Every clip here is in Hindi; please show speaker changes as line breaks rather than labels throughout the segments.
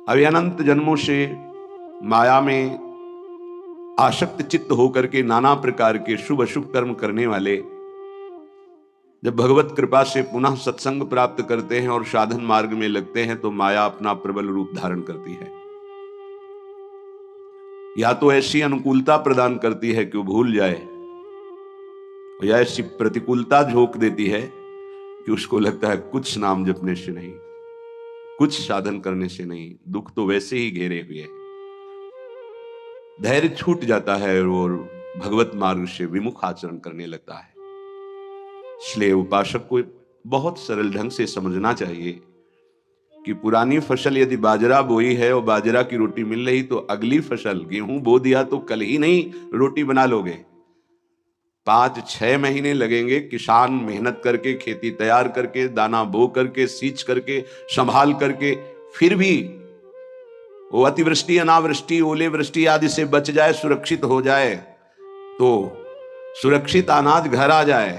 अभी अनंत जन्मों से माया में आसक्त चित्त होकर के नाना प्रकार के शुभ अशुभ कर्म करने वाले जब भगवत कृपा से पुनः सत्संग प्राप्त करते हैं और साधन मार्ग में लगते हैं तो माया अपना प्रबल रूप धारण करती है। या तो ऐसी अनुकूलता प्रदान करती है कि वो भूल जाए, या ऐसी प्रतिकूलता झोंक देती है कि उसको लगता है कुछ नाम जपने से नहीं, कुछ साधन करने से नहीं, दुख तो वैसे ही घेरे हुए है। धैर्य छूट जाता है और भगवत मार्ग से विमुख आचरण करने लगता है। इसलिए उपासक को बहुत सरल ढंग से समझना चाहिए कि पुरानी फसल यदि बाजरा बोई है और बाजरा की रोटी मिल रही तो अगली फसल गेहूं बो दिया तो कल ही नहीं रोटी बना लोगे। 5-6 महीने लगेंगे किसान मेहनत करके, खेती तैयार करके, दाना बो करके, सींच करके, संभाल करके, फिर भी वो अतिवृष्टि, अनावृष्टि, ओले वृष्टि आदि से बच जाए, सुरक्षित हो जाए, तो सुरक्षित अनाज घर आ जाए,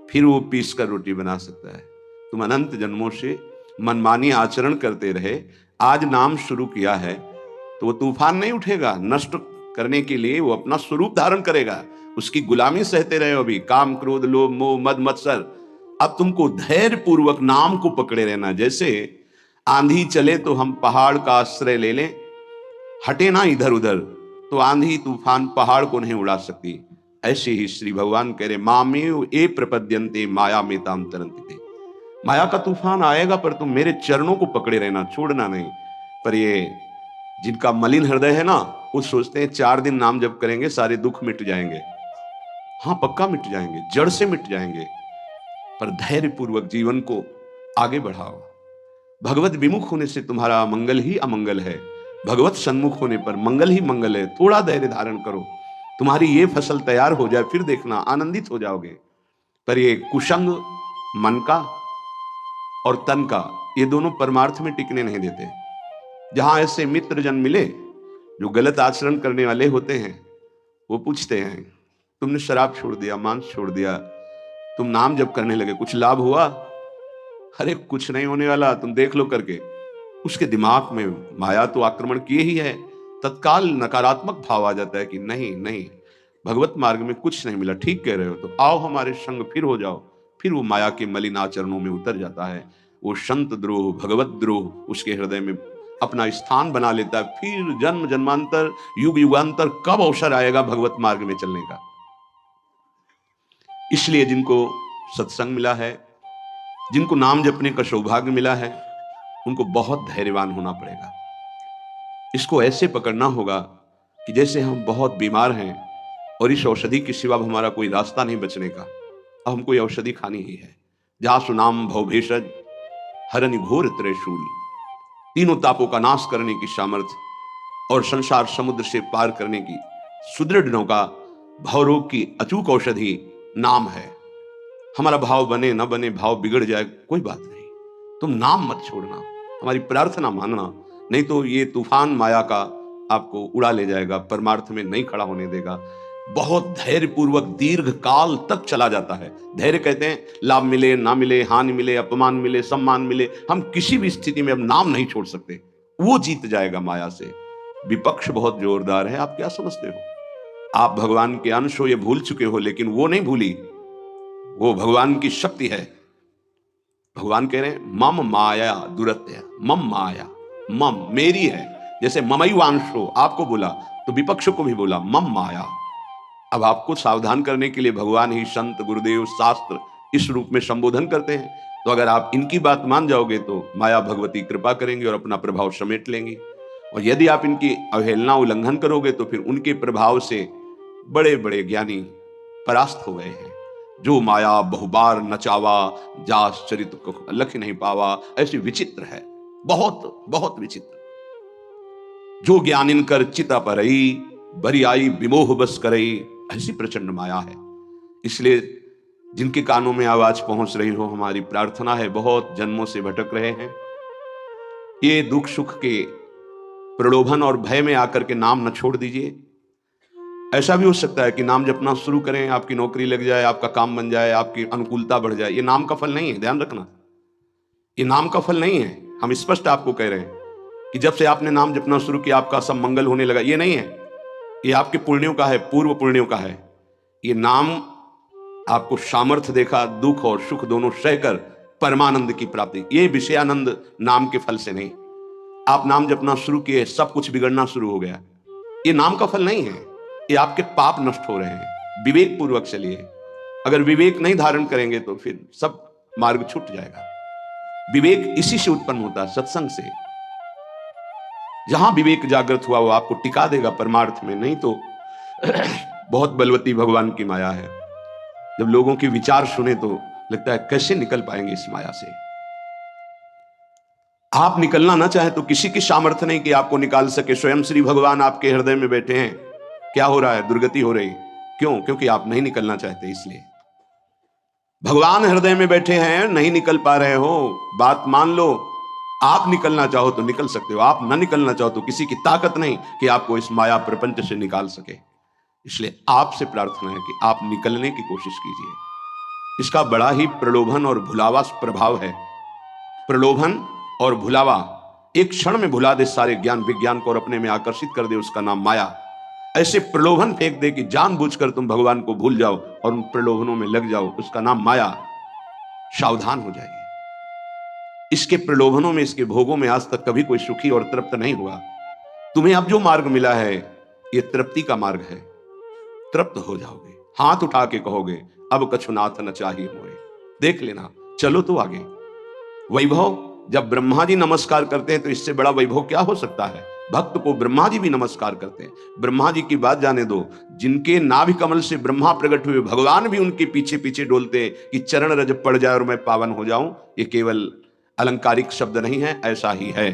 फिर वो पीस कर रोटी बना सकता है। तुम अनंत जन्मों से मनमानी आचरण करते रहे, आज नाम शुरू किया है तो वो तूफान नहीं उठेगा, नष्ट करने के लिए वो अपना स्वरूप धारण करेगा। उसकी गुलामी सहते रहे, अभी काम क्रोध लोभ मोह मद मत्सर। अब तुमको धैर्य पूर्वक नाम को पकड़े रहना। जैसे आंधी चले तो हम पहाड़ का आश्रय ले लें, हटे ना इधर उधर, तो आंधी तूफान पहाड़ को नहीं उड़ा सकती। ऐसे ही श्री भगवान कह रहे मामेव ए प्रपद्यन्ते माया में ताम तरन्ति। माया का तूफान आएगा पर तुम मेरे चरणों को पकड़े रहना, छोड़ना नहीं। पर ये जिनका मलिन हृदय है ना, वो सोचते हैं 4 दिन नाम जप करेंगे सारे दुख मिट जाएंगे। हाँ, पक्का मिट जाएंगे, जड़ से मिट जाएंगे, पर धैर्य पूर्वक जीवन को आगे बढ़ाओ। भगवत विमुख होने से तुम्हारा मंगल ही अमंगल है, भगवत सन्मुख होने पर मंगल ही मंगल है। थोड़ा धैर्य धारण करो, तुम्हारी ये फसल तैयार हो जाए, फिर देखना आनंदित हो जाओगे। पर ये कुसंग मन का और तन का, ये दोनों परमार्थ में टिकने नहीं देते। जहां ऐसे मित्र जन मिले जो गलत आचरण करने वाले होते हैं, वो पूछते हैं तुमने शराब छोड़ दिया, मांस छोड़ दिया, तुम नाम जप करने लगे, कुछ लाभ हुआ? अरे कुछ नहीं होने वाला, तुम देख लो करके। उसके दिमाग में माया तो आक्रमण किए ही है, तत्काल नकारात्मक भाव आ जाता है कि नहीं नहीं, भगवत मार्ग में कुछ नहीं मिला, ठीक कह रहे हो, तो आओ हमारे संग फिर हो जाओ। फिर वो माया के मलिन आचरणों में उतर जाता है। वो संत द्रोह, भगवत द्रोह उसके हृदय में अपना स्थान बना लेता है। फिर जन्म जन्मांतर, युग युगांतर कब अवसर आएगा भगवत मार्ग में चलने का। इसलिए जिनको सत्संग मिला है, जिनको नाम जपने का सौभाग्य मिला है, उनको बहुत धैर्यवान होना पड़ेगा। इसको ऐसे पकड़ना होगा कि जैसे हम बहुत बीमार हैं और इस औषधि के सिवा हमारा कोई रास्ता नहीं बचने का, अब हमको ये औषधि खानी ही है। जहां सुनाम भव भेषज हरनि घोर त्रिशूल, तीनों तापों का नाश करने की सामर्थ्य और संसार समुद्र से पार करने की सुदृढ़ नौका, भवरोग की अचूक औषधि नाम है। हमारा भाव बने न बने, भाव बिगड़ जाए, कोई बात नहीं, तुम नाम मत छोड़ना, हमारी प्रार्थना मानना, नहीं तो ये तूफान माया का आपको उड़ा ले जाएगा, परमार्थ में नहीं खड़ा होने देगा। बहुत धैर्य पूर्वक दीर्घ काल तक चला जाता है। धैर्य कहते हैं लाभ मिले ना मिले, हानि मिले, अपमान मिले, सम्मान मिले, हम किसी भी स्थिति में अब नाम नहीं छोड़ सकते। वो जीत जाएगा माया से। विपक्ष बहुत जोरदार है, आप क्या समझते हो? आप भगवान के अंश हो, ये भूल चुके हो, लेकिन वो नहीं भूली, वो भगवान की शक्ति है। भगवान कह रहे हैं मम माया दुरत्य, मम माया, मम मेरी है। जैसे ममैवांशो आपको बोला तो विपक्ष को भी बोला मम माया। अब आपको सावधान करने के लिए भगवान ही संत, गुरुदेव, शास्त्र इस रूप में संबोधन करते हैं। तो अगर आप इनकी बात मान जाओगे तो माया भगवती कृपा करेंगे और अपना प्रभाव समेट लेंगी। और यदि आप इनकी अवहेलना, उल्लंघन करोगे तो फिर उनके प्रभाव से बड़े बड़े ज्ञानी परास्त हो गए हैं। जो माया बहुबार नचावा, जास चरित को लख नहीं पावा, ऐसी विचित्र है, बहुत बहुत विचित्र। जो ज्ञान इनकर चिता परई, बरी आई विमोह बस करई, ऐसी प्रचंड माया है। इसलिए जिनके कानों में आवाज पहुंच रही हो, हमारी प्रार्थना है, बहुत जन्मों से भटक रहे हैं, ये दुख सुख के प्रलोभन और भय में आकर के नाम न छोड़ दीजिए। ऐसा भी हो सकता है कि नाम जपना शुरू करें, आपकी नौकरी लग जाए, आपका काम बन जाए, आपकी अनुकूलता बढ़ जाए। ये नाम का फल नहीं है, ध्यान रखना, ये नाम का फल नहीं है। हम स्पष्ट आपको कह रहे हैं, कि जब से आपने नाम जपना शुरू किया आपका सब मंगल होने लगा। ये नहीं है, ये आपके पुण्यों का है, पूर्व पुण्यों का है। ये नाम आपको सामर्थ्य देखा, दुख और सुख दोनों सहकर परमानंद की प्राप्ति। ये विषयानंद नाम के फल से नहीं। आप नाम जपना शुरू किए, सब कुछ बिगड़ना शुरू हो गया। ये नाम का फल नहीं है, ये आपके पाप नष्ट हो रहे हैं। विवेक पूर्वक चलिए। अगर विवेक नहीं धारण करेंगे तो फिर सब मार्ग छूट जाएगा। विवेक इसी से उत्पन्न होता है, सत्संग से। जहां विवेक जागृत हुआ वो आपको टिका देगा परमार्थ में, नहीं तो बहुत बलवती भगवान की माया है। जब लोगों के विचार सुने तो लगता है कैसे निकल पाएंगे इस माया से। आप निकलना ना चाहे तो किसी की सामर्थ्य नहीं कि आपको निकाल सके। स्वयं श्री भगवान आपके हृदय में बैठे हैं। क्या हो रहा है? दुर्गति हो रही। क्यों? क्योंकि आप नहीं निकलना चाहते, इसलिए। भगवान हृदय में बैठे हैं, नहीं निकल पा रहे हो, बात मान लो। आप निकलना चाहो तो निकल सकते हो, आप ना निकलना चाहो तो किसी की ताकत नहीं कि आपको इस माया प्रपंच से निकाल सके। इसलिए आपसे प्रार्थना है कि आप निकलने की कोशिश कीजिए। इसका बड़ा ही प्रलोभन और भुलावा प्रभाव है। प्रलोभन और भुलावा एक क्षण में भुला दे सारे ज्ञान विज्ञान को और अपने में आकर्षित कर दे, उसका नाम माया। ऐसे प्रलोभन फेंक दे कि जानबूझकर तुम भगवान को भूल जाओ और उन प्रलोभनों में लग जाओ, उसका नाम माया। सावधान हो जाइए। इसके प्रलोभनों में, इसके भोगों में आज तक कभी कोई सुखी और तृप्त नहीं हुआ। तुम्हें अब जो मार्ग मिला है ये तृप्ति का मार्ग है। तृप्त हो जाओगे, हाथ उठा के कहोगे अब कछुनाथ न चाहिए मोए। देख लेना, चलो तो आगे। वैभव, जब ब्रह्मा जी नमस्कार करते हैं तो इससे बड़ा वैभव क्या हो सकता है? भक्त को ब्रह्मा जी भी नमस्कार करते हैं। ब्रह्मा जी की बात जाने दो, जिनके नाभि कमल से ब्रह्मा प्रकट हुए, भगवान भी उनके पीछे पीछे डोलते हैं कि चरण रज पड़ जाए और मैं पावन हो जाऊं। ये केवल अलंकारिक शब्द नहीं है, ऐसा ही है।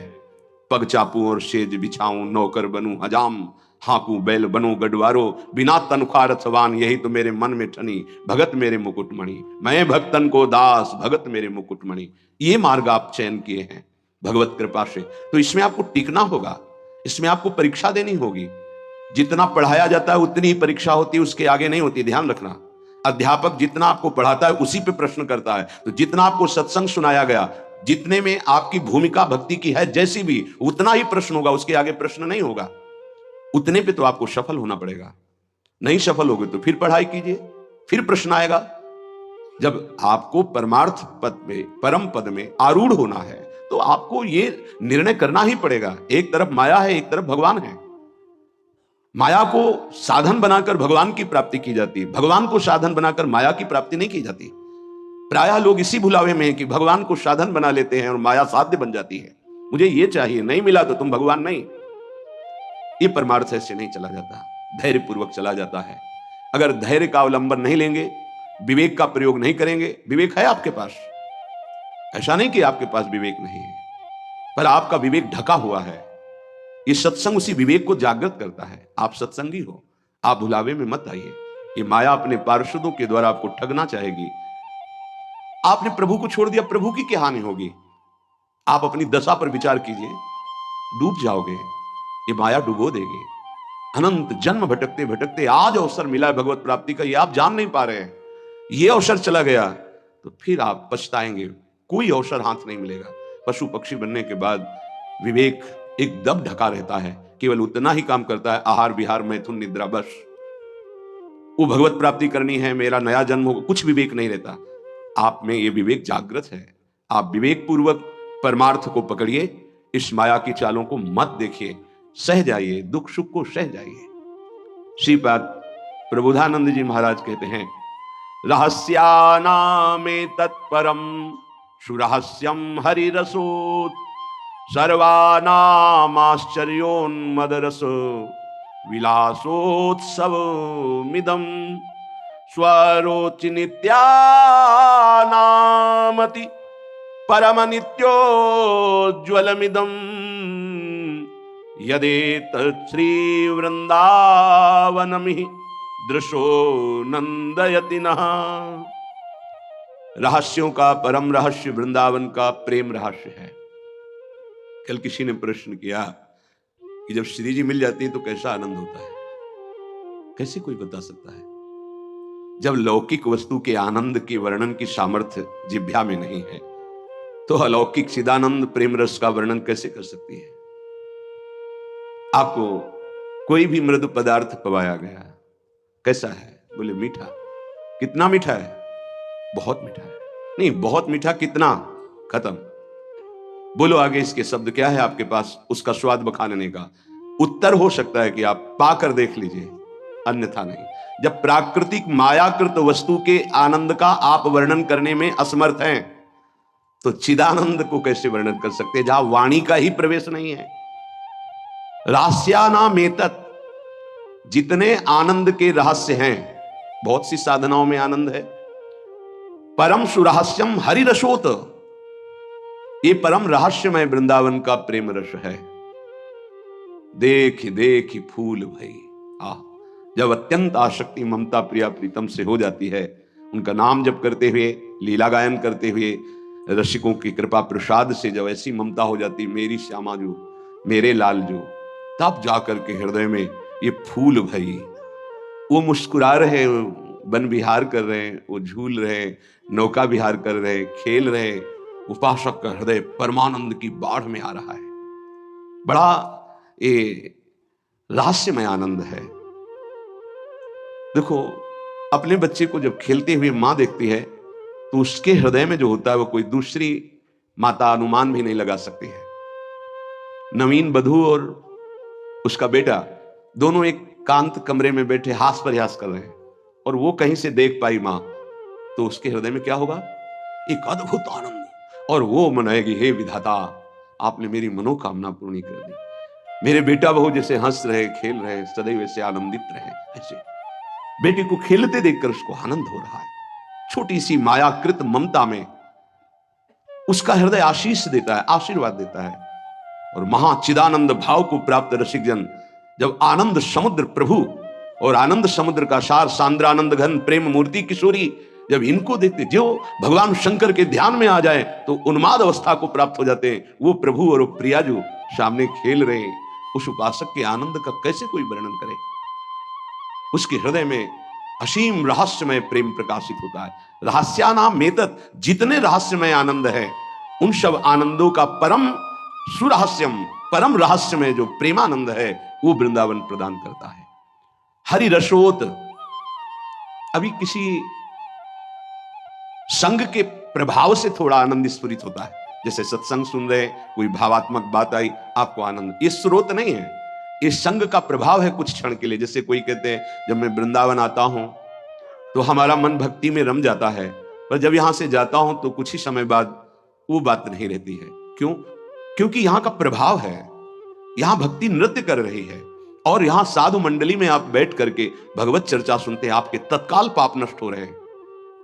पग चापू और सेज बिछाऊं, नौकर बनूं हजाम, हाकू बैल बनो गडवारो, बिना तनख्वाह रथवान, यही तो मेरे मन में ठनी, भगत मेरे मुकुटमणि। मैं भक्तन को दास, भगत मेरे मुकुटमणि। ये मार्ग आप चयन किए हैं भगवत कृपा से, तो इसमें आपको टिकना होगा, इसमें आपको परीक्षा देनी होगी। जितना पढ़ाया जाता है उतनी ही परीक्षा होती है, उसके आगे नहीं होती, ध्यान रखना। अध्यापक जितना आपको पढ़ाता है उसी पे प्रश्न करता है। तो जितना आपको सत्संग सुनाया गया, जितने में आपकी भूमिका भक्ति की है जैसी भी, उतना ही प्रश्न होगा, उसके आगे प्रश्न नहीं होगा। उतने पे तो आपको सफल होना पड़ेगा। नहीं सफल होगे तो फिर पढ़ाई कीजिए, फिर प्रश्न आएगा। जब आपको परमार्थ पद में, परम पद में आरूढ़ होना है तो आपको ये निर्णय करना ही पड़ेगा। एक तरफ माया है, एक तरफ भगवान है। माया को साधन बनाकर भगवान की प्राप्ति की जाती है, भगवान को साधन बनाकर माया की प्राप्ति नहीं की जाती। प्रायः लोग इसी भुलावे में हैं कि भगवान को साधन बना लेते हैं और माया साध्य बन जाती है। मुझे ये चाहिए, नहीं मिला तो तुम भगवान नहीं। ये परमार्थ ऐसे नहीं चला जाता, धैर्य पूर्वक चला जाता है। अगर धैर्य का अवलंबन नहीं लेंगे, विवेक का प्रयोग नहीं करेंगे, विवेक है आपके पास, ऐसा नहीं कि आपके पास विवेक नहीं है, पर आपका विवेक ढका हुआ है। ये सत्संग उसी विवेक को जागृत करता है। आप सत्संगी हो, आप भुलावे में मत आइए। ये माया अपने पार्षदों के द्वारा आपको ठगना चाहेगी। आपने प्रभु को छोड़ दिया, प्रभु की क्या हानि होगी? आप अपनी दशा पर विचार कीजिए, डूब जाओगे। ये माया डुबो देगी। अनंत जन्म भटकते भटकते आज अवसर मिला है भगवत प्राप्ति का, ये आप जान नहीं पा रहे हैं। ये अवसर चला गया तो फिर आप पछताएंगे। कोई अवसर हाथ नहीं मिलेगा। पशु पक्षी बनने के बाद विवेक एकदम ढका रहता है, केवल उतना ही काम करता है, आहार विहार मैथुन निद्रा, बस। वो भगवत प्राप्ति करनी है, मेरा नया जन्म होगा, कुछ विवेक नहीं रहता। आप में ये विवेक जागृत है। आप विवेक पूर्वक परमार्थ को पकड़िए, इस माया की चालों को मत देखिए, सह जाइए, दुख सुख को सह जाइए। श्रीपाद प्रबोधानंद जी महाराज कहते हैं, रहस्यानामे तत्परम सुरहस्यम हरिरसोत्, सर्वानामाश्चर्योन्मदरस विलासोत्सवमिदं, स्वरोचि नित्यानामति परम नित्योज्ज्वलमिदं, यदेतत् श्री वृंदावनमिहि दृशो नंदयति नः। रहस्यों का परम रहस्य वृंदावन का प्रेम रहस्य है। कल किसी ने प्रश्न किया कि जब श्री जी मिल जाती है तो कैसा आनंद होता है? कैसे कोई बता सकता है? जब लौकिक वस्तु के आनंद के वर्णन की सामर्थ्य जिह्वा में नहीं है तो अलौकिक चिदानंद प्रेम रस का वर्णन कैसे कर सकती है? आपको कोई भी मृदु पदार्थ पवाया गया, कैसा है? बोले मीठा। कितना मीठा है? बहुत मीठा है। नहीं, बहुत मीठा कितना? खत्म। बोलो आगे इसके शब्द क्या है आपके पास उसका स्वाद बखानने का? उत्तर हो सकता है कि आप पाकर देख लीजिए, अन्यथा नहीं। जब प्राकृतिक मायाकृत वस्तु के आनंद का आप वर्णन करने में असमर्थ हैं, तो चिदानंद को कैसे वर्णन कर सकते हैं जहां वाणी का ही प्रवेश नहीं है? रहस्यानामेतत्, जितने आनंद के रहस्य हैं, बहुत सी साधनाओं में आनंद है। परम सुरहस्यम हरिरसोत, ये परम रहस्यमय वृंदावन का प्रेम रस है। देख देख फूल भई। आह, जब अत्यंत आसक्ति ममता प्रिया प्रीतम से हो जाती है, उनका नाम जप करते हुए, लीला गायन करते हुए, रसिकों की कृपा प्रसाद से जब ऐसी ममता हो जाती, मेरी श्यामा जो, मेरे लाल जो, तब जाकर के हृदय में ये फूल भई। वो मुस्कुरा रहे, वन विहार कर रहे हैं, वो झूल रहे, नौका विहार कर रहे, खेल रहे, उपासक का हृदय परमानंद की बाढ़ में आ रहा है। बड़ा ये रहस्यमय आनंद है। देखो, अपने बच्चे को जब खेलते हुए मां देखती है, तो उसके हृदय में जो होता है वो कोई दूसरी माता अनुमान भी नहीं लगा सकती है। नवीन बधू और उसका बेटा दोनों एक कांत कमरे में बैठे हास प्रयास कर रहे हैं, और वो कहीं से देख पाई मां, तो उसके हृदय में क्या होगा? एक अद्भुत आनंद, और वो मनाएगी, हे विधाता, आपने मेरी मनोकामना पूर्ण कर दी। मेरे बेटा बहू जैसे हंस रहे, खेल रहे, सदैव ऐसे आनंदित रहे। ऐसे बेटे को खेलते देखकर उसको आनंद हो रहा है। छोटी सी मायाकृत ममता में उसका हृदय आशीष देता है, आशीर्वाद देता है। और महाचिदानंद भाव को प्राप्त रसिक जन जब आनंद समुद्र प्रभु और आनंद समुद्र का सार सांद्रानंद घन प्रेम मूर्ति किशोरी, जब इनको देखते, जो भगवान शंकर के ध्यान में आ जाए तो उन्माद अवस्था को प्राप्त हो जाते हैं। वो प्रभु और वो प्रिया जो सामने खेल रहे हैं, उस उपासक के आनंद का कैसे कोई वर्णन करे? उसके हृदय में असीम रहस्यमय प्रेम प्रकाशित होता है। रहस्यानामेतत्, जितने रहस्यमय आनंद है, उन सब आनंदों का परम सुरहस्यम, परम रहस्यमय जो प्रेमानंद है, वो वृंदावन प्रदान करता है। हरि रसोत, अभी किसी संग के प्रभाव से थोड़ा आनंद स्फुरित होता है। जैसे सत्संग सुन रहे, कोई भावात्मक बात आई, आपको आनंद, ये स्रोत नहीं है, ये संग का प्रभाव है कुछ क्षण के लिए। जैसे कोई कहते हैं, जब मैं वृंदावन आता हूं तो हमारा मन भक्ति में रम जाता है, पर जब यहां से जाता हूं तो कुछ ही समय बाद वो बात नहीं रहती है। क्यों? क्योंकि यहां का प्रभाव है, यहां भक्ति नृत्य कर रही है, और यहां साधु मंडली में आप बैठ करके भगवत चर्चा सुनते हैं, आपके तत्काल पाप नष्ट हो रहे हैं।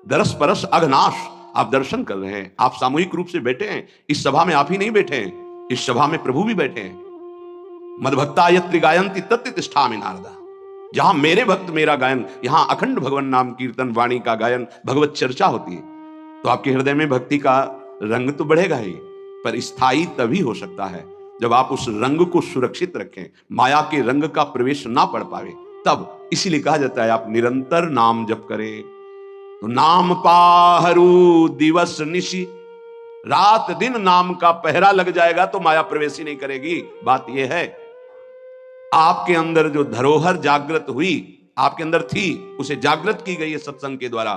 दरस परस अघनाश, आप दर्शन कर रहे हैं, आप सामूहिक रूप से बैठे हैं। इस सभा में आप ही नहीं बैठे हैं, इस सभा में प्रभु भी बैठे हैं। मद्भक्ता यत्र गायन्ति तत्र तिष्ठामि नारदा, जहां मेरे भक्त मेरा गायन, यहां अखंड भगवान नाम कीर्तन वाणी का गायन, भगवत चर्चा होती है, तो आपके हृदय में भक्ति का रंग तो बढ़ेगा ही, पर स्थायी तभी हो सकता है जब आप उस रंग को सुरक्षित रखें, माया के रंग का प्रवेश ना पड़ पावे, तब। इसीलिए कहा जाता है, आप निरंतर नाम जप करें तो नाम पाहरू दिवस निशि, रात दिन नाम का पहरा लग जाएगा तो माया प्रवेश ही नहीं करेगी। बात यह है, आपके अंदर जो धरोहर जागृत हुई, आपके अंदर थी, उसे जागृत की गई है सत्संग के द्वारा।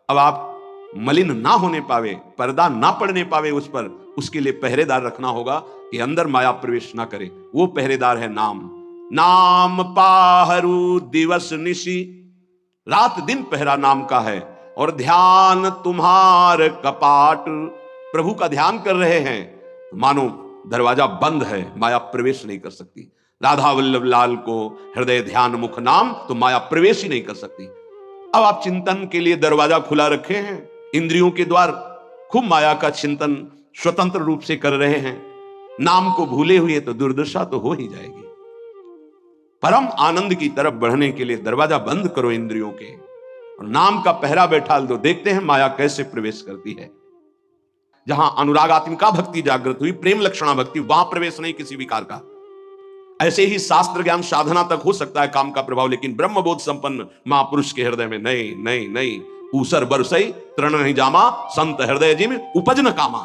अब आप मलिन ना होने पावे, पर्दा ना पड़ने पावे उस पर, उसके लिए पहरेदार रखना होगा कि अंदर माया प्रवेश ना करे। वो पहरेदार है नाम। नाम पाहरू दिवस निशि, रात दिन पहरा नाम का है। और ध्यान तुम्हार कपाट, प्रभु का ध्यान कर रहे हैं, मानो दरवाजा बंद है, माया प्रवेश नहीं कर सकती। राधा वल्लभ लाल को हृदय ध्यान मुख नाम, तो माया प्रवेश ही नहीं कर सकती। अब आप चिंतन के लिए दरवाजा खुला रखे हैं, इंद्रियों के द्वार, खूब माया का चिंतन स्वतंत्र रूप से कर रहे हैं, नाम को भूले हुए तो दुर्दशा तो हो ही जाएगी। परम आनंद की तरफ बढ़ने के लिए दरवाजा बंद करो इंद्रियों के, और नाम का पहरा बैठाल दो। देखते हैं माया कैसे प्रवेश करती है। जहां अनुरागात्मिका भक्ति जागृत हुई, प्रेम लक्षणा भक्ति, वहां प्रवेश नहीं किसी विकार का। ऐसे ही शास्त्र ज्ञान साधना तक हो सकता है काम का प्रभाव, लेकिन ब्रह्मबोध संपन्न महापुरुष के हृदय में नहीं नहीं नहीं। ऊसर बरसई तृण नहीं जामा, संत हृदय जिम उपज न कामा।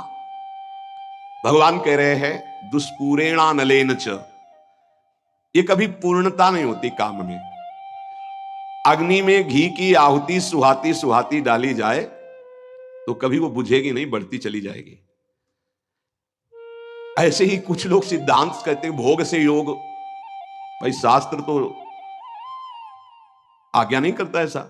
भगवान कह रहे हैं, दुष्पूरेणा नलेन च, ये कभी पूर्णता नहीं होती काम में। अग्नि में घी की आहुति सुहाती सुहाती डाली जाए तो कभी वो बुझेगी नहीं, बढ़ती चली जाएगी। ऐसे ही कुछ लोग सिद्धांत कहते हैं भोग से योग। भाई शास्त्र तो आज्ञा नहीं करता ऐसा।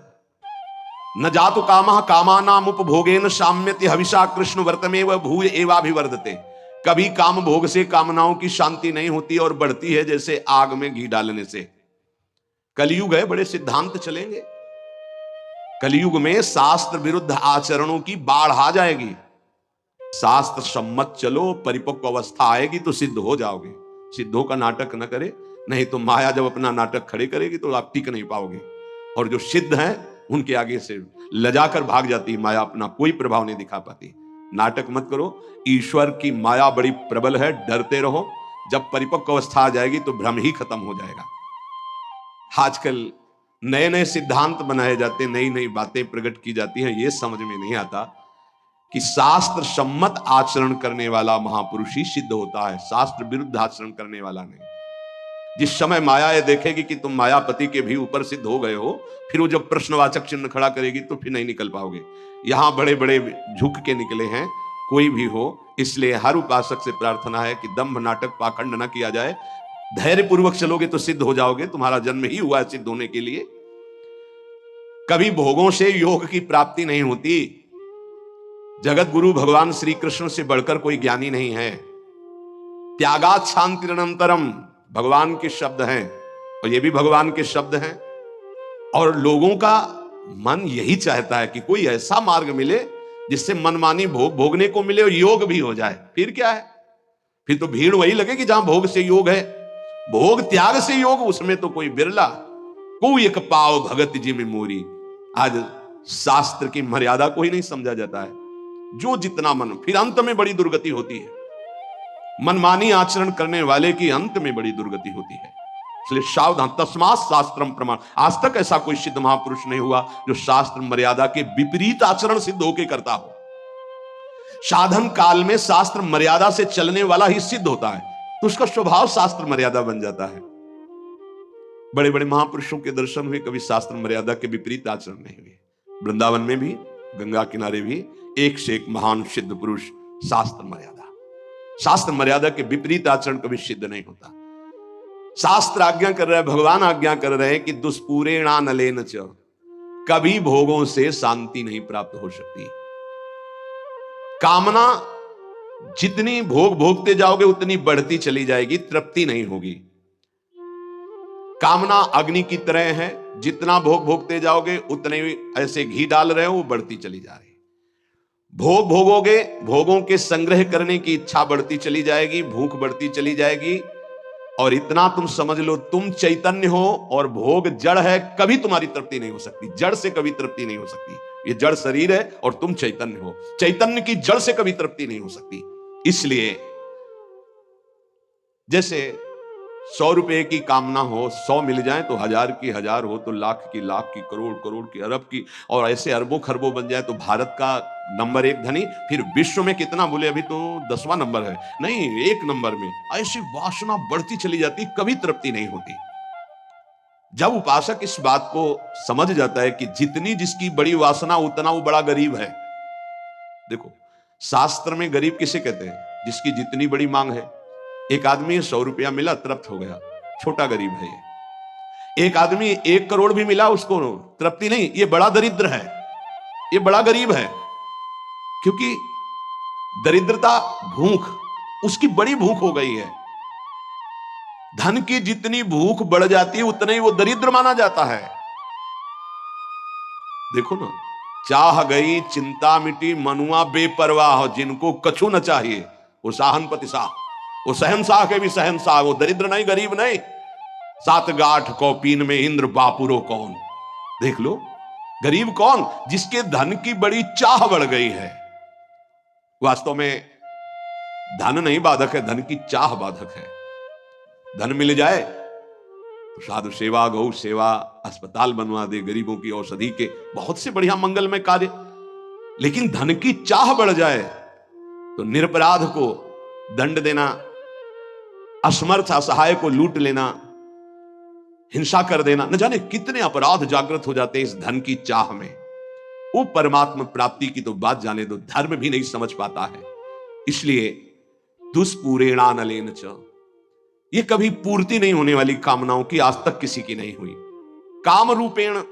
न जातु कामः कामानाम उपभोगेन शाम्यति हविषा कृष्ण वर्तमेव भूय एवाभिवर्धते। कभी काम भोग से कामनाओं की शांति नहीं होती और बढ़ती है जैसे आग में घी डालने से। कलयुग है, बड़े सिद्धांत चलेंगे। कलयुग में शास्त्र विरुद्ध आचरणों की बाढ़ आ जाएगी। शास्त्र सम्मत चलो, परिपक्व अवस्था आएगी तो सिद्ध हो जाओगे। सिद्धों का नाटक न करे, नहीं तो माया जब अपना नाटक खड़े करेगी तो आप टिक नहीं पाओगे। और जो सिद्ध हैं उनके आगे से लजाकर भाग जाती है माया, अपना कोई प्रभाव नहीं दिखा पाती। नाटक मत करो, ईश्वर की माया बड़ी प्रबल है, डरते रहो। जब परिपक्व अवस्था आ जाएगी तो भ्रम ही खत्म हो जाएगा। आजकल नए नए सिद्धांत बनाए जाते, नई नई बातें प्रकट की जाती हैं। ये समझ में नहीं आता कि शास्त्र सम्मत आचरण करने वाला महापुरुष ही सिद्ध होता है, शास्त्र विरुद्ध आचरण करने वाला नहीं। जिस समय माया ये देखेगी कि तुम मायापति के भी ऊपर सिद्ध हो गए हो, फिर वो जब प्रश्नवाचक चिन्ह खड़ा करेगी तो फिर नहीं निकल पाओगे। यहां बड़े बड़े झुक के निकले हैं, कोई भी हो। इसलिए हर उपासक से प्रार्थना है कि दंभ नाटक पाखंड न किया जाए। धैर्य पूर्वक चलोगे तो सिद्ध हो जाओगे। तुम्हारा जन्म ही हुआ है सिद्ध होने के लिए। कभी भोगों से योग की प्राप्ति नहीं होती। जगत गुरु भगवान श्री कृष्ण से बढ़कर कोई ज्ञानी नहीं है। त्यागात शांतिरनंतरम भगवान के शब्द हैं, और ये भी भगवान के शब्द हैं। और लोगों का मन यही चाहता है कि कोई ऐसा मार्ग मिले जिससे मनमानी भोग भोगने को मिले और योग भी हो जाए। फिर क्या है, फिर तो भीड़ वही लगेगी जहां भोग से योग है। भोग त्याग से योग, उसमें तो कोई बिरला। कोई एक पाव भगत जी में मोरी। आज शास्त्र की मर्यादा को ही नहीं समझा जाता है। जो जितना मन, फिर अंत में बड़ी दुर्गति होती है। मनमानी आचरण करने वाले की अंत में बड़ी दुर्गति होती है। इसलिए सावधान, तस्मात् शास्त्रम प्रमाण। आज तक ऐसा कोई सिद्ध महापुरुष नहीं हुआ जो शास्त्र मर्यादा के विपरीत आचरण सिद्ध होके करता हो। साधन काल में शास्त्र मर्यादा से चलने वाला ही सिद्ध होता है, तो उसका स्वभाव शास्त्र मर्यादा बन जाता है। बड़े बड़े महापुरुषों के दर्शन हुए, कभी शास्त्र मर्यादा के विपरीत आचरण नहीं हुए। वृंदावन में भी, गंगा किनारे भी एक से एक महान सिद्ध पुरुष। शास्त्र मर्यादा के विपरीत आचरण कभी सिद्ध नहीं होता। शास्त्र आज्ञा कर रहा है, भगवान आज्ञा कर रहे हैं कि दुष्पूरेणा नलेन च, कभी भोगों से शांति नहीं प्राप्त हो सकती। कामना जितनी भोग भोगते जाओगे उतनी बढ़ती चली जाएगी, तृप्ति नहीं होगी। कामना अग्नि की तरह है, जितना भोग भोगते जाओगे उतने ऐसे घी डाल रहे हो, वो बढ़ती चली जा रही। भोग भोगोगे, भोगों के संग्रह करने की इच्छा बढ़ती चली जाएगी, भूख बढ़ती चली जाएगी। और इतना तुम समझ लो, तुम चैतन्य हो और भोग जड़ है, कभी तुम्हारी तृप्ति नहीं हो सकती। जड़ से कभी तृप्ति नहीं हो सकती। ये जड़ शरीर है और तुम चैतन्य हो। चैतन्य की जड़ से कभी तृप्ति नहीं हो सकती। इसलिए जैसे 100 रुपए की कामना हो, 100 मिल जाए तो 1000 की 1000 हो, तो लाख की लाख की, करोड़ करोड़ की, अरब की, और ऐसे अरबों खरबों बन जाए तो भारत का नंबर 1 धनी। फिर विश्व में कितना बोले, अभी तो 10वां नंबर है, नहीं 1 नंबर में। ऐसी वासना बढ़ती चली जाती, कभी तृप्ति नहीं होती। जब उपासक इस बात को समझ जाता है कि जितनी जिसकी बड़ी वासना उतना वो बड़ा गरीब है। देखो शास्त्र में गरीब किसे कहते हैं? जिसकी जितनी बड़ी मांग है। एक आदमी 100 रुपया मिला, तृप्त हो गया, छोटा गरीब है ये। एक आदमी 1 करोड़ भी मिला, उसको तृप्ति नहीं, ये बड़ा दरिद्र है, ये बड़ा गरीब है। क्योंकि दरिद्रता भूख, उसकी बड़ी भूख हो गई है। धन की जितनी भूख बढ़ जाती है उतना ही वो दरिद्र माना जाता है। देखो ना, चाह गई चिंता मिटी, मनुआ बेपरवाह, जिनको कछु न चाहिए वो साहनपति साह। वो शहनशाह के भी शहनशाह, वो दरिद्र नहीं, गरीब नहीं। 7 गांठ कौपीन में इंद्र बापुरो कौन। देख लो, गरीब कौन? जिसके धन की बड़ी चाह बढ़ गई है। वास्तव में धन नहीं बाधक है, धन की चाह बाधक है। धन मिल जाए तो साधु सेवा, गौ सेवा, अस्पताल बनवा दे, गरीबों की औषधि के बहुत से बढ़िया मंगलमय कार्य। लेकिन धन की चाह बढ़ जाए तो निरपराध को दंड देना, असमर्थ असहाय को लूट लेना, हिंसा कर देना, न जाने कितने अपराध जागृत हो जाते हैं इस धन की चाह में। वो परमात्मा प्राप्ति की तो बात जाने दो, धर्म भी नहीं समझ पाता है। इसलिए दुष्पूरेणानलेन च, ये कभी पूर्ति नहीं होने वाली कामनाओं की आज तक किसी की नहीं हुई। काम रूपेण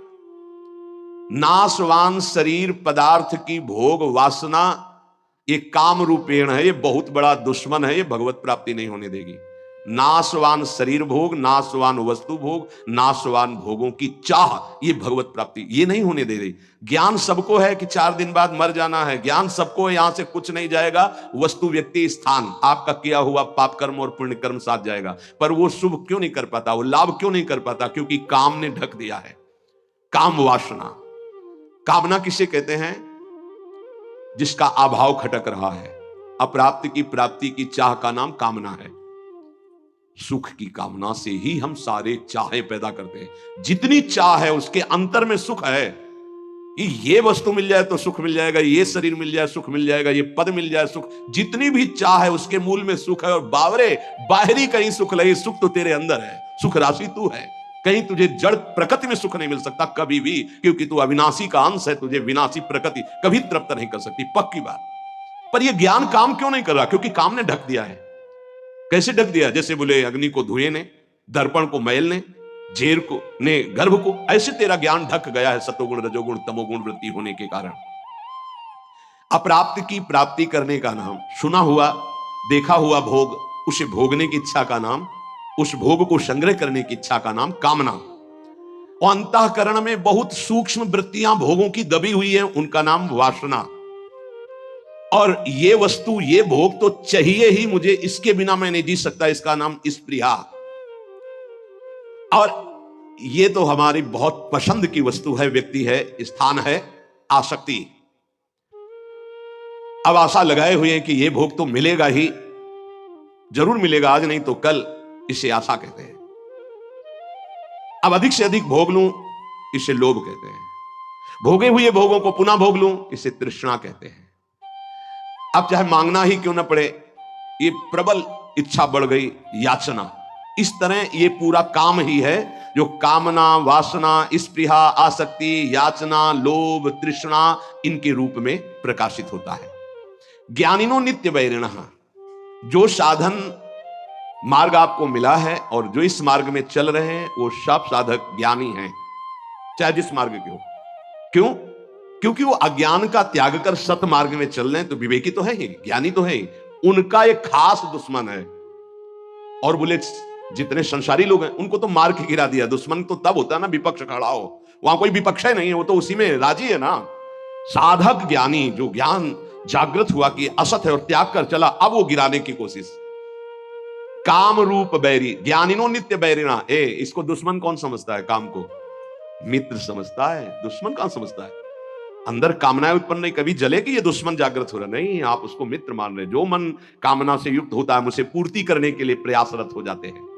नाशवान शरीर पदार्थ की भोग वासना, ये काम रूपेण है, ये बहुत बड़ा दुश्मन है, ये भगवत प्राप्ति नहीं होने देगी। नाशवान शरीर भोग, नाशवान वस्तु भोग, नाशवान भोगों की चाह, ये भगवत प्राप्ति ये नहीं होने दे रही। ज्ञान सबको है कि 4 दिन बाद मर जाना है, ज्ञान सबको है, यहां से कुछ नहीं जाएगा, वस्तु व्यक्ति स्थान आपका किया हुआ पाप कर्म और पुण्य कर्म साथ जाएगा। पर वो शुभ क्यों नहीं कर पाता, वो लाभ क्यों नहीं कर पाता? क्योंकि काम ने ढक दिया है। काम वासना, कामना किसे कहते हैं? जिसका अभाव खटक रहा है। अप्राप्त की प्राप्ति की चाह का नाम कामना है। सुख की कामना से ही हम सारे चाहें पैदा करते हैं। जितनी चाह है उसके अंतर में सुख है कि ये वस्तु मिल जाए तो सुख मिल जाएगा, ये शरीर मिल जाए सुख मिल जाएगा, ये पद मिल जाए सुख। जितनी भी चाह है उसके मूल में सुख है। और बावरे बाहरी कहीं सुख नहीं, सुख तो तेरे अंदर है, सुख राशि तू है। कहीं तुझे जड़ प्रकृति में सुख नहीं मिल सकता कभी भी, क्योंकि तू अविनाशी का अंश है। तुझे विनाशी प्रकृति कभी तृप्त नहीं कर सकती, पक्की बात। पर यह ज्ञान काम क्यों नहीं कर रहा? क्योंकि काम ने ढक दिया है। कैसे ढक दिया? जैसे बोले अग्नि को धुएं ने, दर्पण को मैल ने, झेर को ने गर्भ को, ऐसे तेरा ज्ञान ढक गया है सतोगुण रजोगुण तमोगुण वृत्ति होने के कारण। अप्राप्त की प्राप्ति करने का नाम, सुना हुआ देखा हुआ भोग, उसे भोगने की इच्छा का नाम, उस भोग को संग्रह करने की इच्छा का नाम कामना। और अंतःकरण में बहुत सूक्ष्म वृत्तियां भोगों की दबी हुई है, उनका नाम वासना। और ये वस्तु ये भोग तो चाहिए ही मुझे, इसके बिना मैं नहीं जी सकता, इसका नाम स्पृहा। और ये तो हमारी बहुत पसंद की वस्तु है, व्यक्ति है, स्थान है, आसक्ति। अब आशा लगाए हुए हैं कि ये भोग तो मिलेगा ही, जरूर मिलेगा, आज नहीं तो कल, इसे आशा कहते हैं। अब अधिक से अधिक भोग लूं, इसे लोभ कहते हैं। भोगे हुए भोगों को पुनः भोग लूं, इसे तृष्णा कहते हैं। अब चाहे मांगना ही क्यों ना पड़े, ये प्रबल इच्छा बढ़ गई, याचना। इस तरह ये पूरा काम ही है जो कामना, वासना, स्पृहा, आसक्ति, याचना, लोभ, तृष्णा इनके रूप में प्रकाशित होता है। ज्ञानिनो नित्य वैरिणः, जो साधन मार्ग आपको मिला है और जो इस मार्ग में चल रहे हैं वो सब साधक ज्ञानी हैं, चाहे जिस मार्ग के हो। क्यों? क्योंकि वो अज्ञान का त्याग कर सत मार्ग में चल रहे हैं, तो विवेकी तो है ही, ज्ञानी तो है ही। उनका एक खास दुश्मन है। और बोले जितने संसारी लोग हैं उनको तो मार के गिरा दिया। दुश्मन तो तब होता है ना विपक्ष खड़ा हो, वहां कोई विपक्ष नहीं है, वो तो उसी में राजी है ना। साधक ज्ञानी, जो ज्ञान जागृत हुआ कि असत है और त्याग कर चला, अब वो गिराने की कोशिश। काम रूप बैरी, ज्ञानिनो नित्य बैरिणा। इसको दुश्मन कौन समझता है? काम को मित्र समझता है, दुश्मन कौन समझता है? अंदर कामनाएं उत्पन्न नहीं कभी जले कि ये दुश्मन जागृत हो रहा, नहीं, आप उसको मित्र मान रहे। जो मन कामना से युक्त होता है, उसे पूर्ति करने के लिए प्रयासरत हो जाते हैं।